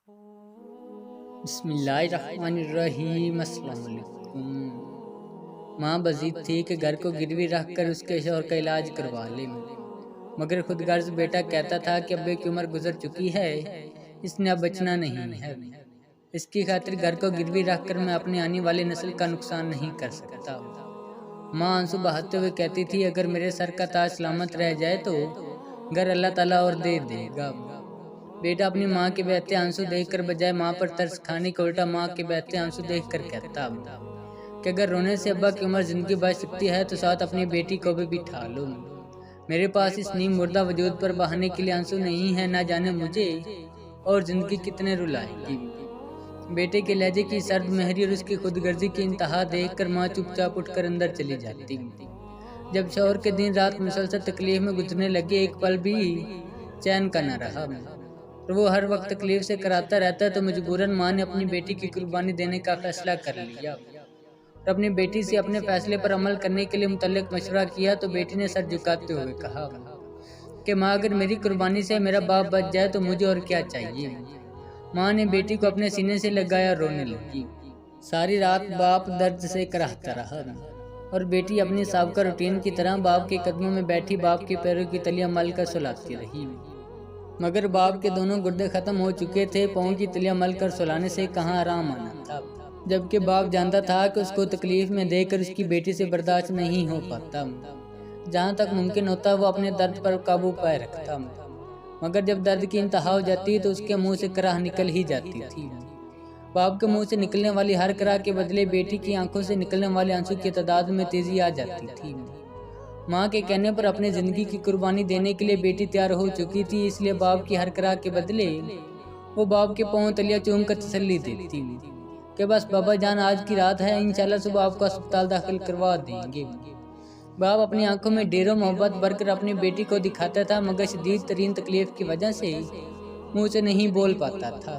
بسم اللہ الرحمن الرحیم۔ السلام علیکم۔ ماں بزید تھی کہ گھر کو گروی رکھ کر اس کے شوہر کا علاج کروا لے، مگر خود غرض بیٹا کہتا تھا کہ ابے کی عمر گزر چکی ہے، اس نے اب بچنا نہیں ہے، اس کی خاطر گھر کو گروی رکھ کر میں اپنی آنے والی نسل کا نقصان نہیں کر سکتا۔ ماں آنسو بہاتے ہوئے کہتی تھی اگر میرے سر کا تاج سلامت رہ جائے تو گھر اللہ تعالیٰ اور دے دے گا۔ بیٹا اپنی ماں کے بہتے آنسو دیکھ کر بجائے ماں پر ترس کھانے کا الٹا ماں کے بہتے آنسو دیکھ کر کہتا کہ اگر رونے سے ابا کی عمر زندگی بچ سکتی ہے تو ساتھ اپنی بیٹی کو بھی بٹھا لو۔ میرے پاس اس نیم مردہ وجود پر بہانے کے لیے آنسو نہیں ہے، نہ جانے مجھے اور زندگی کتنے رلائے گی۔ بیٹے کے لہجے کی سرد مہری اور اس کی خود غرضی کی انتہا دیکھ کر ماں چپ چاپ اٹھ کر اندر چلی جاتی۔ جب شوہر کے دن رات مسلسل تکلیف میں گزرنے لگے، ایک پل بھی چین کا نہ رہا اور وہ ہر وقت تکلیف سے کراتا رہتا، تو مجبوراً ماں نے اپنی بیٹی کی قربانی دینے کا فیصلہ کر لیا اور اپنی بیٹی سے اپنے فیصلے پر عمل کرنے کے لیے متعلق مشورہ کیا تو بیٹی نے سر جھکاتے ہوئے کہا کہ ماں اگر میری قربانی سے میرا باپ بچ جائے تو مجھے اور کیا چاہیے۔ ماں نے بیٹی کو اپنے سینے سے لگایا اور رونے لگی۔ ساری رات باپ درد سے کراہتا رہا اور بیٹی اپنی سابقہ روٹین کی طرح باپ کے قدموں میں بیٹھی باپ کے پیروں کی تلیاں مل کر سلاتی رہی، مگر باپ کے دونوں گردے ختم ہو چکے تھے، پاؤں کی تلیاں مل کر سلانے سے کہاں آرام آنا تھا، جبکہ باپ جانتا تھا کہ اس کو تکلیف میں دے کر اس کی بیٹی سے برداشت نہیں ہو پاتا۔ جہاں تک ممکن ہوتا وہ اپنے درد پر قابو پائے رکھتا، مگر جب درد کی انتہا ہو جاتی تو اس کے منہ سے کراہ نکل ہی جاتی تھی۔ باپ کے منہ سے نکلنے والی ہر کراہ کے بدلے بیٹی کی آنکھوں سے نکلنے والے آنسو کی تعداد میں تیزی آ جاتی تھی۔ ماں کے کہنے پر اپنی زندگی کی قربانی دینے کے لیے بیٹی تیار ہو چکی تھی، اس لیے باپ کی ہر کراہ کے بدلے وہ باپ کے پاؤں تلیاں چوم کر تسلی دیتی کہ بس بابا جان آج کی رات ہے، انشاءاللہ صبح آپ کو اسپتال داخل کروا دیں گے۔ باپ اپنی آنکھوں میں ڈھیروں محبت بھر کر اپنی بیٹی کو دکھاتا تھا، مگر شدید ترین تکلیف کی وجہ سے منہ سے نہیں بول پاتا تھا۔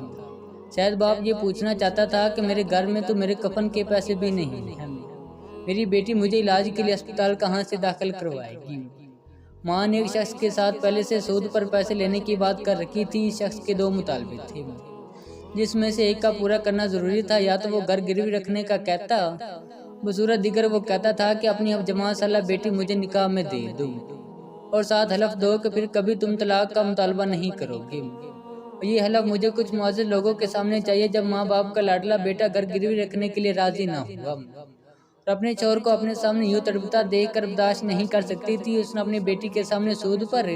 شاید باپ یہ پوچھنا چاہتا تھا کہ میرے گھر میں تو میرے کفن کے پیسے بھی نہیں ہیں، میری بیٹی مجھے علاج کے لیے اسپتال کہاں سے داخل کروائے گی۔ ماں نے ایک شخص کے ساتھ پہلے سے سود پر پیسے لینے کی بات کر رکھی تھی۔ اس شخص کے دو مطالبے تھے، جس میں سے ایک کا پورا کرنا ضروری تھا، یا تو وہ گھر گروی رکھنے کا کہتا، بصورت دیگر وہ کہتا تھا کہ اپنی اب جماعت سالہ بیٹی مجھے نکاح میں دے دو اور ساتھ حلف دو کہ پھر کبھی تم طلاق کا مطالبہ نہیں کرو گے، اور یہ حلف مجھے کچھ معزز لوگوں کے سامنے چاہیے جب ماں باپ کا لاڈلا بیٹا گھر گروی رکھنے کے لیے راضی نہ ہوا اور اپنے شوہر کو اپنے سامنے یوں تڑپتا دیکھ کر برداشت نہیں کر سکتی تھی۔ اس نے اپنی بیٹی کے سامنے سود پر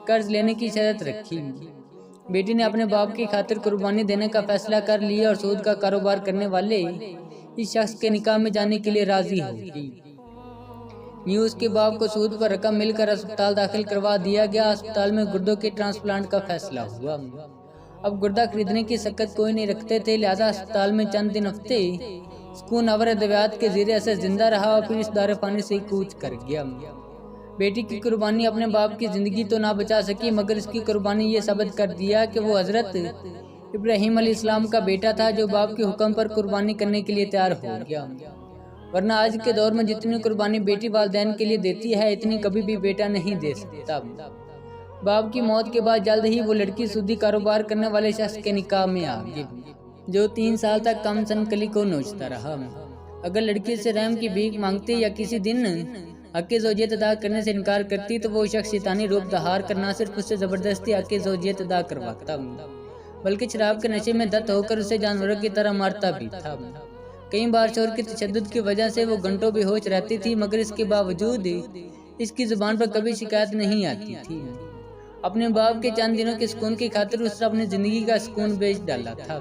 قرض لینے کی شرط رکھی۔ بیٹی نے اپنے باپ کی خاطر قربانی دینے کا فیصلہ کر لیا اور سود کا کاروبار کرنے والے اس شخص کے نکاح میں جانے کے لیے راضی ہو گئی۔ یوں اس کے باپ کو سود پر رقم مل کر اسپتال داخل کروا دیا گیا۔ اسپتال میں گردوں کے ٹرانسپلانٹ کا فیصلہ ہوا۔ اب گردہ خریدنے کی سکت کوئی نہیں رکھتے تھے، لہذا اسپتال میں چند دن ہفتے سکون آور ادویات کے زیر اثر زندہ رہا اور پھر اس دار فانی سے کوچ کر گیا۔ بیٹی کی قربانی اپنے باپ کی زندگی تو نہ بچا سکی، مگر اس کی قربانی یہ ثابت کر دیا کہ وہ حضرت ابراہیم علیہ السلام کا بیٹا تھا جو باپ کے حکم پر قربانی کرنے کے لیے تیار ہو گیا، ورنہ آج کے دور میں جتنی قربانی بیٹی والدین کے لیے دیتی ہے اتنی کبھی بھی بیٹا نہیں دے سکتا۔ باپ کی موت کے بعد جلد ہی وہ لڑکی سودی کاروبار کرنے والے شخص کے نکاح میں آ گئی، جو 3 سال تک کم سن کلی کو نوچتا رہا۔ اگر لڑکی سے رحم کی بھیک مانگتی یا کسی دن حق زوجیت ادا کرنے سے انکار کرتی تو وہ شخص شیطانی روپ دھار کر نہ صرف اس سے زبردستی حق زوجیت ادا کرواتا بلکہ شراب کے نشے میں دھت ہو کر اسے جانوروں کی طرح مارتا بھی تھا۔ کئی بار شوہر کے تشدد کی وجہ سے وہ گھنٹوں بے ہوش رہتی تھی، مگر اس کے باوجود اس کی زبان پر کبھی شکایت نہیں آتی تھی۔ اپنے باپ کے چند دنوں کے سکون کی خاطر اس نے اپنی زندگی کا سکون بیچ ڈالا تھا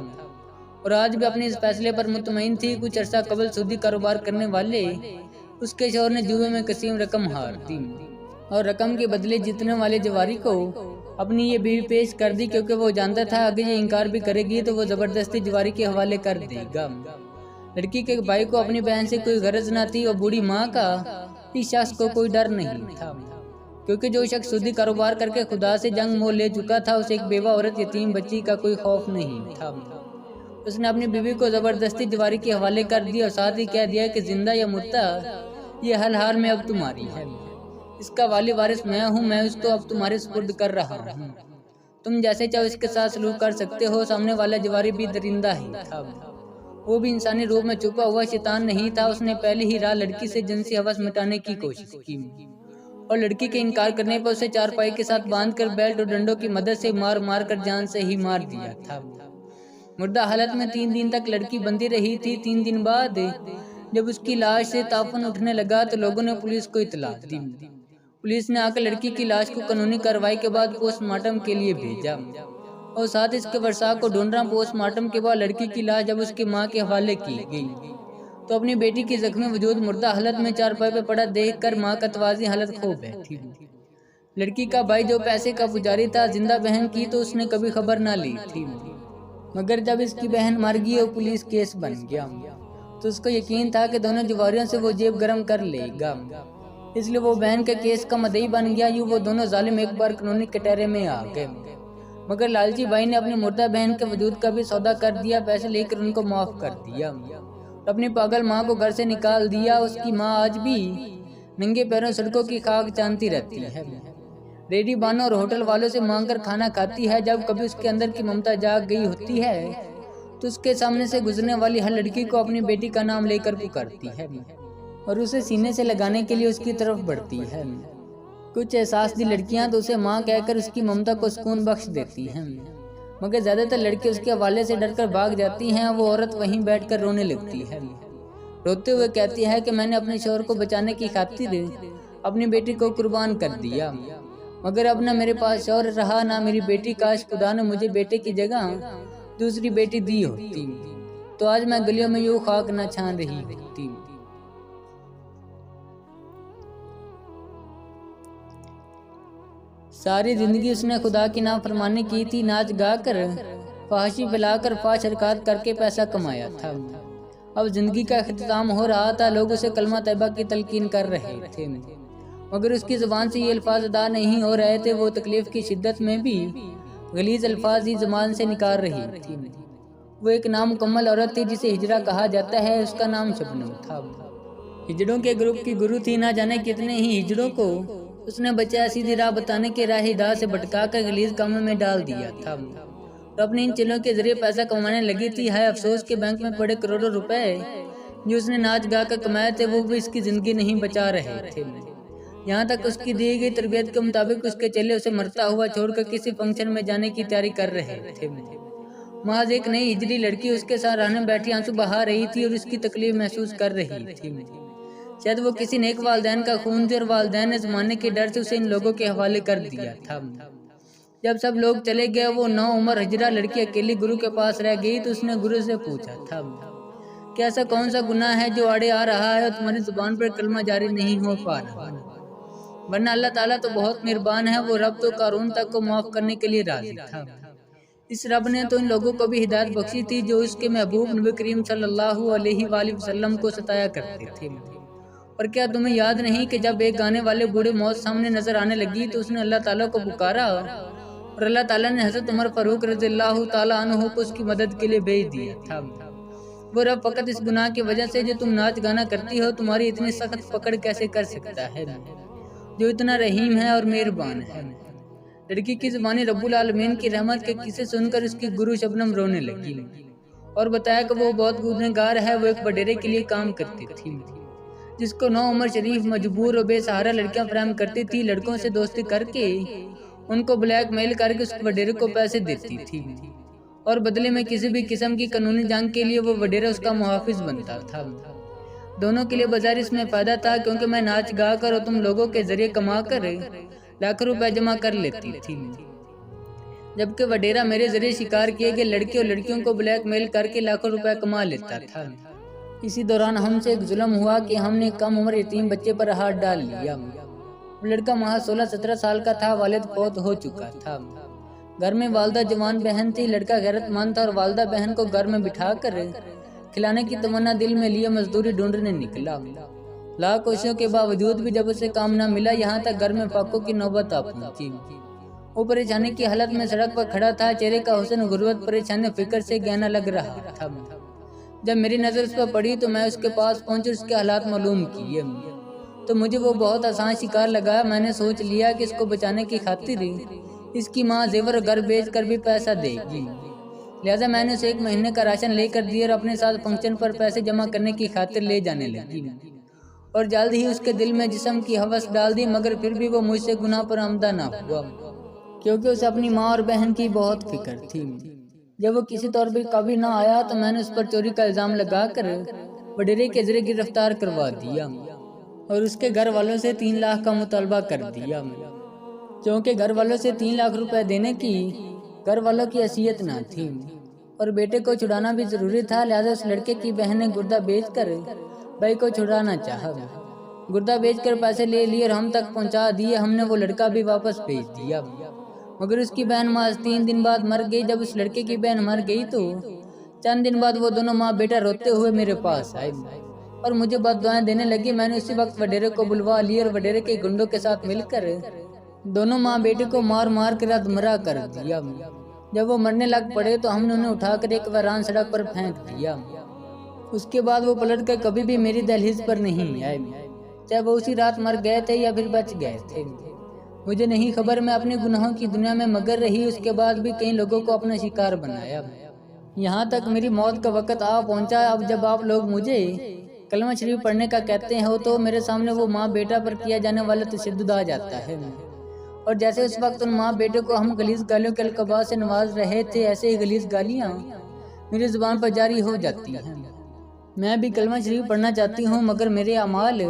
اور آج بھی اپنے اس فیصلے پر مطمئن تھی۔ کچھ عرصہ قبل سودی کاروبار کرنے والے اس کے شوہر نے جوئے میں قسیم رقم ہار دی اور رقم کے بدلے جیتنے والے جواری کو اپنی یہ بیوی پیش کر دی، کیونکہ وہ جانتا تھا اگر یہ انکار بھی کرے گی تو وہ زبردستی جواری کے حوالے کر دے گا۔ لڑکی کے بھائی کو اپنی بہن سے کوئی غرض نہ تھی اور بوڑھی ماں کا اس شخص کو کوئی ڈر نہیں تھا، کیونکہ جو شخص سودی کاروبار کر کے خدا سے جنگ مول لے چکا تھا اسے ایک بیوہ عورت یتیم بچی کا کوئی خوف نہیں تھا۔ اس نے اپنی بیوی کو زبردستی جواری کے حوالے کر دیا اور ساتھ ہی کہہ دیا کہ زندہ یا مردہ یہ حل حال میں اب تمہاری ہے، اس کا والی وارث میں ہوں، میں اس کو اب تمہارے سپرد کر رہا ہوں۔ تم جیسے چاہو اس کے ساتھ سلوک کر سکتے ہو۔ سامنے والا جواری بھی درندہ ہی تھا، وہ بھی انسانی روپ میں چھپا ہوا شیطان نہیں تھا۔ اس نے پہلی ہی رات لڑکی سے جنسی ہوس مٹانے کی کوشش کی اور لڑکی کے انکار کرنے پر اسے چارپائی کے ساتھ باندھ کر بیلٹ اور ڈنڈوں کی مدد سے مار مار کر جان سے ہی مار دیا تھا۔ مردہ حالت میں 3 دن تک لڑکی بندی رہی تھی۔ 3 دن بعد جب اس کی لاش سے تعفن اٹھنے لگا تو لوگوں نے پولیس کو اطلاع دی۔ پولیس نے آ کر لڑکی کی لاش کو قانونی کارروائی کے بعد پوسٹ مارٹم کے لیے بھیجا اور ساتھ اس کے ورثاء کو ڈھونڈا۔ پوسٹ مارٹم کے بعد لڑکی کی لاش جب اس کی ماں کے حوالے کی گئی تو اپنی بیٹی کی زخمی وجود مردہ حالت میں چارپائی پہ پڑا دیکھ کر ماں کا توازی حالت کھو بیٹھی۔ لڑکی کا بھائی جو پیسے کا پجاری تھا، زندہ بہن کی تو اس نے کبھی خبر نہ لی تھی، مگر جب اس کی بہن مر گئی اور پولیس کیس بن گیا تو اس کو یقین تھا کہ دونوں جواریوں سے وہ جیب گرم کر لے گا، اس لیے وہ بہن کے کیس کا مدعی بن گیا۔ یوں وہ دونوں ظالم ایک بار قانونی کٹہرے میں آ گئے، مگر لالچی بھائی نے اپنی مردہ بہن کے وجود کا بھی سودا کر دیا، پیسے لے کر ان کو معاف کر دیا اور اپنی پاگل ماں کو گھر سے نکال دیا۔ اس کی ماں آج بھی ننگے پیروں سڑکوں کی خاک چانتی رہتی ہے، ریڈی بانوں اور ہوٹل والوں سے مانگ کر کھانا کھاتی ہے۔ جب کبھی اس کے اندر کی ممتا جاگ گئی ہوتی ہے تو اس کے سامنے سے گزرنے والی ہر لڑکی کو اپنی بیٹی کا نام لے کر پکارتی ہے اور اسے سینے سے لگانے کے لیے اس کی طرف بڑھتی ہے۔ کچھ احساس دی لڑکیاں تو اسے ماں کہہ کر اس کی ممتا کو سکون بخش دیتی ہیں، مگر زیادہ تر لڑکے اس کے حوالے سے ڈر کر بھاگ جاتی ہیں۔ وہ عورت وہیں بیٹھ کر رونے لگتی ہے، روتے ہوئے کہتی ہے کہ میں نے اپنے شوہر کو بچانے کی خاطر اپنی بیٹی کو قربان کر دیا، مگر اب نہ میرے پاس شوہر رہا نہ میری بیٹی۔ کاش خدا نے مجھے بیٹے کی جگہ دوسری بیٹی دی ہوتی تو آج میں گلیوں میں یوں خاک نہ چھان رہی ہوتی۔ ساری زندگی اس نے خدا کی نافرمانی کی تھی، ناچ گا کر، فحاشی پھیلا کر، فحش حرکات کر کے پیسہ کمایا تھا۔ اب زندگی کا اختتام ہو رہا تھا، لوگ اسے کلمہ طیبہ کی تلقین کر رہے تھے، مگر اس کی زبان سے یہ الفاظ ادا نہیں ہو رہے تھے۔ وہ تکلیف کی شدت میں بھی غلیظ الفاظ ہی زبان سے نکال رہی تھی۔ وہ ایک نامکمل عورت تھی جسے ہجڑا کہا جاتا ہے، اس کا نام شبنم تھا۔ ہجڑوں کے گروپ کی گرو تھی، نہ جانے کتنے ہی ہجڑوں کو اس نے بچہ سیدھی راہ بتانے کے راہ ہدا سے بھٹکا کر غلیظ کاموں میں ڈال دیا تھا اور اپنے ان چلوں کے ذریعے پیسہ کمانے لگی تھی۔ ہے افسوس کہ بینک میں پڑے کروڑوں روپے جو اس نے ناچ گا کر کمائے تھے وہ بھی اس کی زندگی نہیں بچا رہے تھے۔ یہاں تک اس کی دی گئی تربیت کے مطابق اس کے چیلے اسے مرتا ہوا چھوڑ کر کسی فنکشن میں جانے کی تیاری کر رہے تھے۔ محض ایک نئی ہجڑی لڑکی اس کے ساتھ رہنے بیٹھی آنسو بہا رہی تھی اور اس کی تکلیف محسوس کر رہی تھی۔ شاید وہ کسی نیک والدین کا خون تھی اور والدین نے زمانے کے ڈر سے اسے ان لوگوں کے حوالے کر دیا تھا۔ جب سب لوگ چلے گئے وہ نوعمر ہجڑا لڑکی اکیلی گرو کے پاس رہ گئی تو اس نے گرو سے پوچھا تھا کہ ایسا کون سا گناہ ہے جو آڑے آ رہا ہے اور تمہاری زبان پر کلمہ جاری نہیں ہو پا رہا، ورنہ اللہ تعالیٰ تو بہت مہربان ہے، وہ رب تو قارون تک کو معاف کرنے کے لیے راضی تھا۔ اس رب نے تو ان لوگوں کو بھی ہدایت بخشی تھی جو اس کے محبوب نبی کریم صلی اللہ علیہ وآلہ وسلم کو ستایا کرتے تھے۔ اور کیا تمہیں یاد نہیں کہ جب ایک گانے والے بوڑھے موت سامنے نظر آنے لگی تو اس نے اللہ تعالیٰ کو پکارا اور اللہ تعالیٰ نے حضرت عمر فاروق رضی اللہ تعالیٰ عنہ کو اس کی مدد کے لیے بھیج دیا تھا۔ وہ رب فقط اس گناہ کی وجہ سے جو تم ناچ گانا کرتی ہو تمہاری اتنی سخت پکڑ کیسے کر سکتا ہے، جو اتنا رحیم ہے اور مہربان ہے۔ لڑکی کی زبانی رب العالمین کی رحمت کے قصے سن کر اس کی گرو شبنم رونے لگی اور بتایا کہ وہ بہت گنہگار ہے۔ وہ ایک وڈیرے کے لیے کام کرتی تھی جس کو نوعمر شریف مجبور اور بے سہارا لڑکیاں فراہم کرتی تھی، لڑکوں سے دوستی کر کے ان کو بلیک میل کر کے اس وڈیرے کو پیسے دیتی تھی اور بدلے میں کسی بھی قسم کی قانونی جنگ کے لیے وہ وڈیرا اس کا محافظ بنتا تھا۔ دونوں کے لیے بظاہر اس میں فائدہ تھا کیونکہ میں ناچ گا کر اور تم لوگوں کے ذریعے کما کر لاکھوں روپے جمع کر لیتی تھی، جبکہ وڈیرا میرے ذریعے شکار کیے گئے لڑکے اور لڑکیوں کو بلیک میل کر کے لاکھوں روپے کما لیتا تھا۔ اسی دوران ہم سے ایک ظلم ہوا کہ ہم نے کم عمر یتیم بچے پر ہاتھ ڈال لیا۔ لڑکا محض 16-17 سال کا تھا، والد فوت ہو چکا تھا، گھر میں والدہ جوان بہن تھی۔ لڑکا غیرت مند تھا اور والدہ بہن کو گھر میں بٹھا کر کھلانے کی تمنا دل میں لیے مزدوری ڈھونڈنے نکلا۔ لاکھ کوششوں کے باوجود بھی جب اسے کام نہ ملا، یہاں تک گھر میں فاقوں کی نوبت آ پہنچی۔ وہ پریشانی کی حالت میں سڑک پر کھڑا تھا، چہرے کا حسن غربت پریشانی فکر سے گہنا لگ رہا تھا۔ جب میری نظر اس پر پڑی تو میں اس کے پاس پہنچ اور اس کے حالات معلوم کیے تو مجھے وہ بہت آسان شکار لگا۔ میں نے سوچ لیا کہ اس کو بچانے کی خاطر اس کی ماں زیور گھر بیچ کر بھی پیسہ دے گی، لہٰذا میں نے اسے 1 مہینے کا راشن لے کر دیا اور اپنے ساتھ فنکشن پر پیسے جمع کرنے کی خاطر لے جانے لگی، اور جلد ہی اس کے دل میں جسم کی ہوس ڈال دی، مگر پھر بھی وہ مجھ سے گناہ پر آمدہ نہ ہوا، کیونکہ اسے اپنی ماں اور بہن کی بہت فکر تھی۔ جب وہ کسی طور پر کبھی نہ آیا تو میں نے اس پر چوری کا الزام لگا کر وڈیرے کے ذریعے گرفتار کروا دیا اور اس کے گھر والوں سے 3 لاکھ کا مطالبہ کر دیا، چونکہ گھر والوں سے 3 لاکھ روپے دینے کی گھر والوں کی حیثیت نہ تھی اور بیٹے کو چھڑانا بھی ضروری تھا، لہذا اس لڑکے کی بہن نے گردہ بیچ کر بھائی کو چھڑانا چاہا۔ گردہ بیچ کر پیسے لے لیے اور ہم تک پہنچا دیے۔ ہم نے وہ لڑکا بھی واپس بھیج دیا، مگر اس کی بہن محض 3 دن بعد مر گئی۔ جب اس لڑکے کی بہن مر گئی تو چند دن بعد وہ دونوں ماں بیٹا روتے ہوئے میرے پاس آئے اور مجھے بد دعائیں دینے لگی۔ میں نے اسی وقت وڈیرے کو بلوا لیا اور وڈیرے کے گنڈوں کے ساتھ مل کر دونوں ماں بیٹے کو مار مار کر ادمرا کر دیا۔ جب وہ مرنے لگ پڑے تو ہم نے انہیں اٹھا کر ایک ویران سڑک پر پھینک دیا۔ اس کے بعد وہ پلٹ کر کبھی بھی میری دہلیز پر نہیں آئے، چاہے وہ اسی رات مر گئے تھے یا پھر بچ گئے تھے، مجھے نہیں خبر۔ میں اپنے گناہوں کی دنیا میں مگر رہی، اس کے بعد بھی کئی لوگوں کو اپنا شکار بنایا، یہاں تک میری موت کا وقت آ پہنچا۔ اب جب آپ لوگ مجھے کلمہ شریف پڑھنے کا کہتے ہو تو میرے سامنے وہ ماں بیٹا پر کیا جانے والا تشدد آ جاتا ہے، اور جیسے اس وقت ان ماں بیٹے کو ہم غلیظ گالیوں کے القابات سے نواز رہے تھے، ایسے ہی غلیظ گالیاں میری زبان پر جاری ہو جاتی ہیں۔ میں بھی کلمہ شریف پڑھنا چاہتی ہوں، مگر میرے اعمال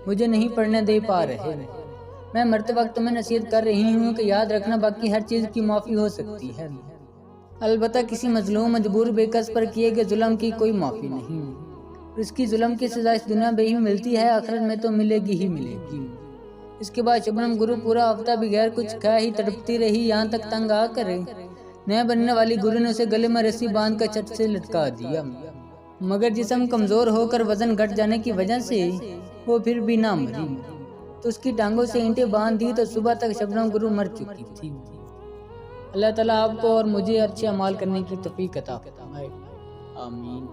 مجھے نہیں پڑھنے دے پا رہے۔ میں مرتے وقت تمہیں نصیحت کر رہی ہوں کہ یاد رکھنا باقی ہر چیز کی معافی ہو سکتی ہے، البتہ کسی مظلوم مجبور بے کس پر کیے گئے ظلم کی کوئی معافی نہیں۔ اس کی ظلم کی سزا اس دنیا میں ہی ملتی ہے، آخرت میں تو ملے گی ہی ملے گی۔ اس کے بعد شبنم گرو پورا ہفتہ بغیر کچھ کھائے ہی تڑپتی رہی، یہاں تک تنگ آ کر نئے بننے والی گرو نے اسے گلے میں رسی باندھ کر چھت سے لٹکا دیا، مگر جسم کمزور ہو کر وزن گھٹ جانے کی وجہ سے وہ پھر بھی نہ مری، تو اس کی ٹانگوں سے اینٹیں باندھ دی تو صبح تک شبنم گرو مر چکی تھی۔ اللہ تعالیٰ آپ کو اور مجھے اچھے اعمال کرنے کی توفیق عطا فرمائے، آمین۔